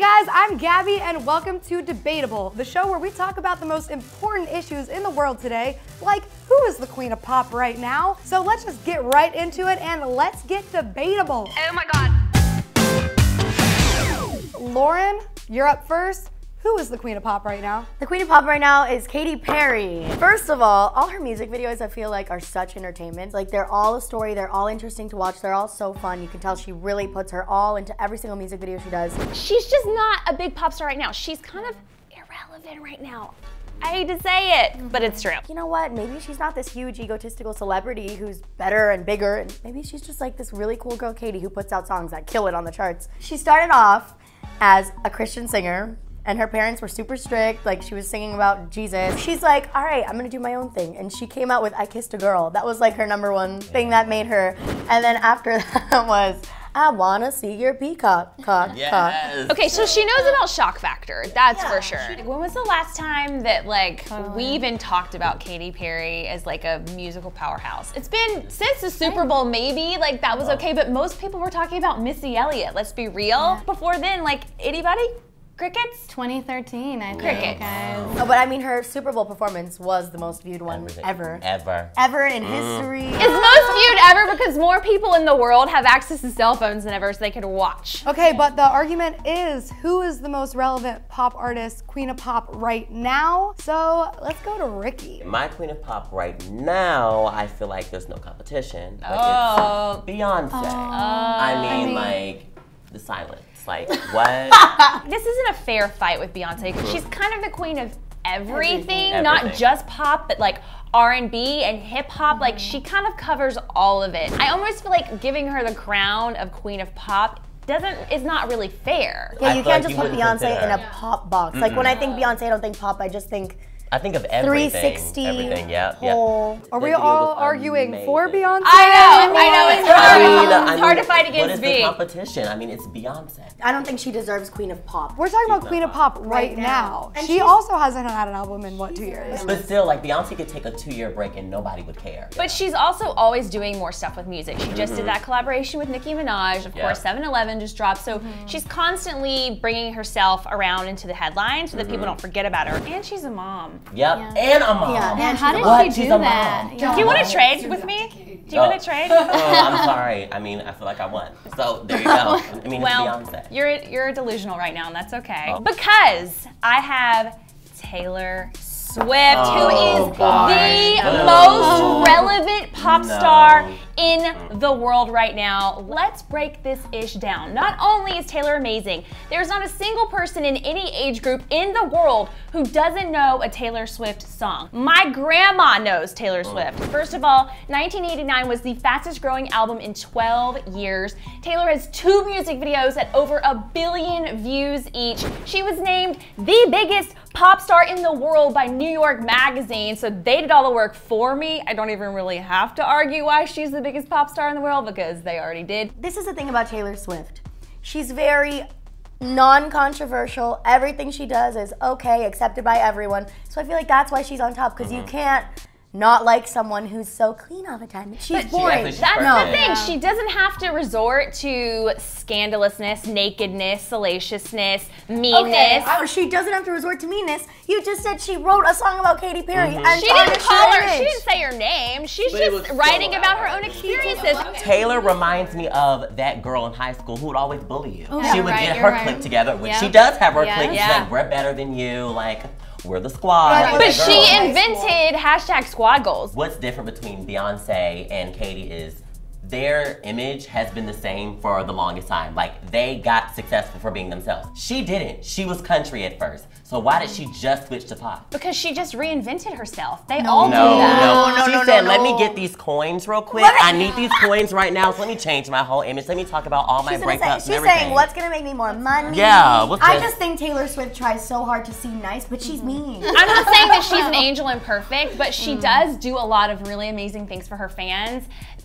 guys, I'm Gabby and welcome to Debatable, the show where we talk about the most important issues in the world today, like who is the queen of pop right now? So let's just get right into it and let's get debatable. Oh my God. Lauren, you're up first. Who is the queen of pop right now? The queen of pop right now is Katy Perry. First of all her music videos I feel like are such entertainment. Like they're all a story, they're all interesting to watch, they're all so fun. You can tell she really puts her all into every single music video she does. She's just not a big pop star right now. She's kind of irrelevant right now. I hate to say it, but it's true. You know what? Maybe she's not this huge egotistical celebrity who's better and bigger, and maybe she's just like this really cool girl Katy who puts out songs that kill it on the charts. She started off as a Christian singer, and her parents were super strict, like she was singing about Jesus. She's like, all right, I'm gonna do my own thing. And she came out with I Kissed a Girl. That was like her #1 thing that made her. And then after that was, I wanna see your peacock, cock. Okay, so she knows about shock factor, that's for sure. When was the last time that we even talked about Katy Perry as like a musical powerhouse? It's been since the Super Bowl maybe, like that was okay, but most people were talking about Missy Elliott, let's be real. Before then, like anybody? Crickets? 2013, I think, Crickets. guys. Oh, but I mean, her Super Bowl performance was the most viewed one ever in history. It's most viewed ever because more people in the world have access to cell phones than ever, so they could watch. Okay, but the argument is, who is the most relevant pop artist, queen of pop right now? So let's go to Ricky. My queen of pop right now, I feel like there's no competition. But it's Beyonce. I mean, like, the silence. Like, what? This isn't a fair fight with Beyonce because she's kind of the queen of everything, not just pop, but like R&B and hip hop. Like she kind of covers all of it. I almost feel like giving her the crown of queen of pop is not really fair. Yeah, you can't just put Beyonce in a pop box. Like when I think Beyonce, I don't think pop, I just think I think of everything. 360. Everything, yeah. Are we all arguing for Beyonce? I know, it's hard. It's hard to fight against B. What is the competition? I mean, it's Beyonce. I don't think she deserves queen of pop. We're talking about queen of pop right now. And she also hasn't had an album in, what, 2 years? But still, like, Beyonce could take a 2-year break and nobody would care. But she's also always doing more stuff with music. She just did that collaboration with Nicki Minaj. Of course, 7-Eleven just dropped. So she's constantly bringing herself around into the headlines so that people don't forget about her. And she's a mom. Yep. And a mom. Yeah, how did she do that? Do you want to trade with me? Do you want to trade? I'm sorry. I mean, I feel like I won. So there you go. I mean, well, it's Beyonce. You're delusional right now, and that's okay. Because I have Taylor Swift, who is the most relevant pop star in the world right now. Let's break this ish down. Not only is Taylor amazing, there's not a single person in any age group in the world who doesn't know a Taylor Swift song. My grandma knows Taylor Swift. First of all, 1989 was the fastest growing album in 12 years. Taylor has 2 music videos at over 1 billion views each. She was named the biggest pop star in the world by New York Magazine, so they did all the work for me. I don't even really have to argue why she's the biggest pop star in the world because they already did. This is the thing about Taylor Swift. She's very non-controversial. Everything she does is okay, accepted by everyone. So I feel like that's why she's on top, because you can't not like someone who's so clean all the time. She's boring. That's the thing. She doesn't have to resort to scandalousness, nakedness, salaciousness, meanness. Okay, she doesn't have to resort to meanness. You just said she wrote a song about Katy Perry and she didn't call her. She didn't say her name. She's just writing about her own experiences. Taylor reminds me of that girl in high school who would always bully you. She would get her clique together, which she does have her clique. She's like, we're better than you. Like, we're the squad. But she invented hashtag squad goals. What's different between Beyonce and Katy is their image has been the same for the longest time. Like, they got successful for being themselves. She didn't. She was country at first. So why did she just switch to pop? Because she just reinvented herself. They all do that. She said, let me get these coins real quick. I need these coins right now, so let me change my whole image. Let me talk about all my breakups and everything. She's saying, what's gonna make me more money? Yeah. I just think Taylor Swift tries so hard to seem nice, but she's mean. I'm not saying that she's an angel and perfect, but she does do a lot of really amazing things for her fans.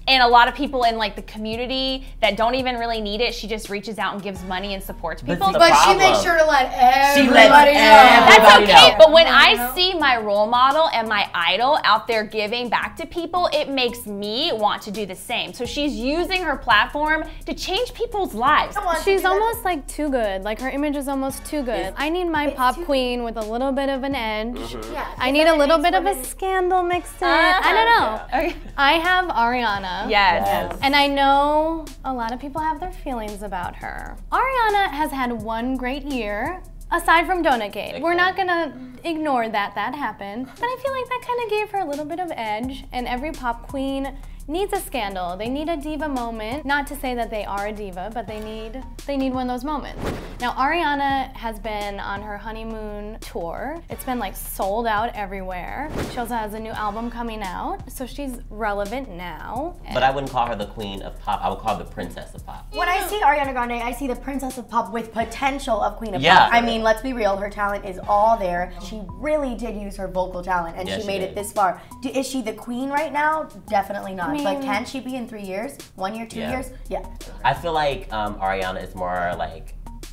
and a lot of people in like the community that don't even really need it, she just reaches out and gives money and supports people. the But she problem. makes sure to let She everybody lets know. That's everybody okay, know. but when I see my role model and my idol out there giving back to people, it makes me want to do the same. So she's using her platform to change people's lives. She's almost like too good. Like her image is almost too good. I need my pop queen with a little bit of an edge. I need a little bit of a scandal mixed in. I don't know. Okay. I have Ariana. Yes. And I know a lot of people have their feelings about her. Ariana has had one great year, aside from Donut Gate. We're not gonna ignore that happened, but I feel like that kind of gave her a little bit of edge, and every pop queen needs a scandal. They need a diva moment. Not to say that they are a diva, but they need one of those moments. Now Ariana has been on her honeymoon tour. It's been like sold out everywhere. She also has a new album coming out, so she's relevant now. But I wouldn't call her the queen of pop. I would call her the princess of pop. When I see Ariana Grande, I see the princess of pop with potential of queen of Yeah. pop. I mean, let's be real, her talent is all there. She really did use her vocal talent, and Yes, she made did. it this far. Is she the queen right now? Definitely not. But mean- can she be in 3 years? 1 year, 2 Yeah. years? Yeah. I feel like Ariana is more like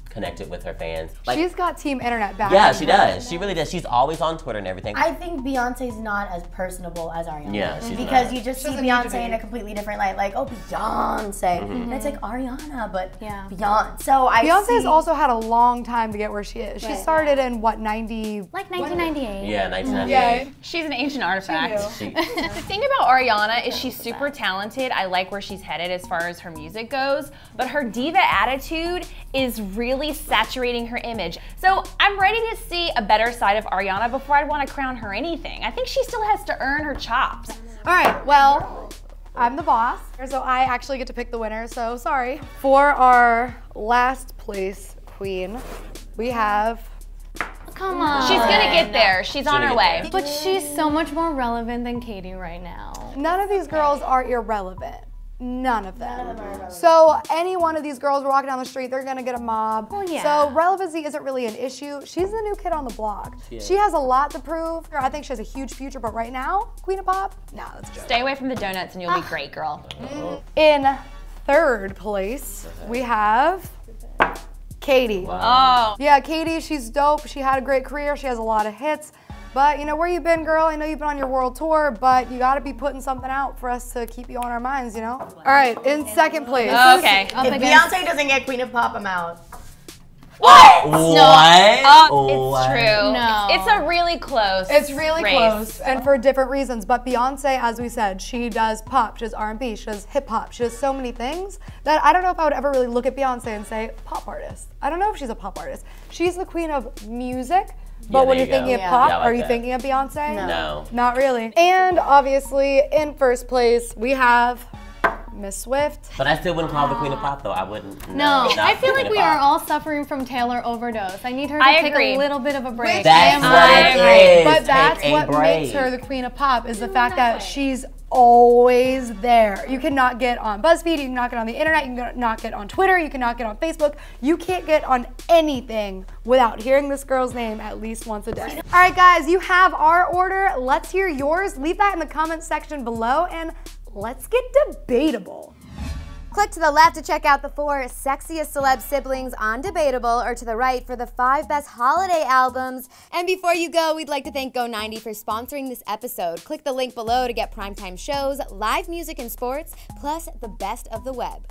connected with her fans. Like, She's got Team Internet back. yeah, she does. She really does. She's always on Twitter and everything. I think Beyonce's not as personable as Ariana. Yeah, she's because not. you just see doesn't need to Beyonce be. in a completely different light. Like, oh, Beyonce. And it's like Ariana, but Yeah. Beyonce. So I Beyonce's see, also had a long time to get where she is. She Right. started in what, 90? Like 1998. Yeah, 1998. She's an ancient artifact. She, The thing about Ariana is she's super talented. I like where she's headed as far as her music goes, but her diva attitude is really saturating her image. So I'm ready to see a better side of Ariana before I'd want to crown her anything. I think she still has to earn her chops. All right, well, I'm the boss, so I actually get to pick the winner, so sorry. For our last place queen, we have... Come on. She's gonna get there. She's on her gonna way. get But she's so much more relevant than Katy right now. None of these girls are irrelevant. None of them. So any one of these girls, we're walking down the street, they're gonna get a mob. Well, yeah. So relevancy isn't really an issue. She's the new kid on the block. She has a lot to prove. I think she has a huge future, but right now, Queen of Pop, nah, that's a joke. Stay away from the donuts and you'll be great, girl. In third place, we have Katy. Oh. Yeah, Katy, she's dope. She had a great career. She has a lot of hits. But you know, where you been, girl? I know you've been on your world tour, but you gotta be putting something out for us to keep you on our minds, you know? All right, in second place. Okay. Up if against- Beyonce doesn't get queen of pop, I'm out. What? what? It's What? true. No. It's a really close. It's really race. close, and for different reasons. But Beyonce, as we said, she does pop, she does R&B, she does hip hop, she does so many things that I don't know if I would ever really look at Beyonce and say pop artist. I don't know if she's a pop artist. She's the queen of music, but Yeah, when there you're you thinking go. of pop, Yeah, I like are you that. thinking of Beyonce? No. Not really. And obviously, in first place, we have Miss Swift. But I still wouldn't call her the queen of pop, though. I wouldn't. No, not I the feel queen like of we pop. are all suffering from Taylor overdose. I need her to I take agree. a little bit of a break. That's I am what ready. it is. But Take that's a what makes break. her the queen of pop, is the fact that she's always there. You cannot get on BuzzFeed, you cannot get on the internet, you cannot get on Twitter, you cannot get on Facebook. You can't get on anything without hearing this girl's name at least once a day. All right, guys, you have our order. Let's hear yours. Leave that in the comment section below, and let's get debatable. Click to the left to check out the 4 sexiest celeb siblings on Debatable, or to the right for the 5 best holiday albums. And before you go, we'd like to thank Go90 for sponsoring this episode. Click the link below to get primetime shows, live music and sports, plus the best of the web.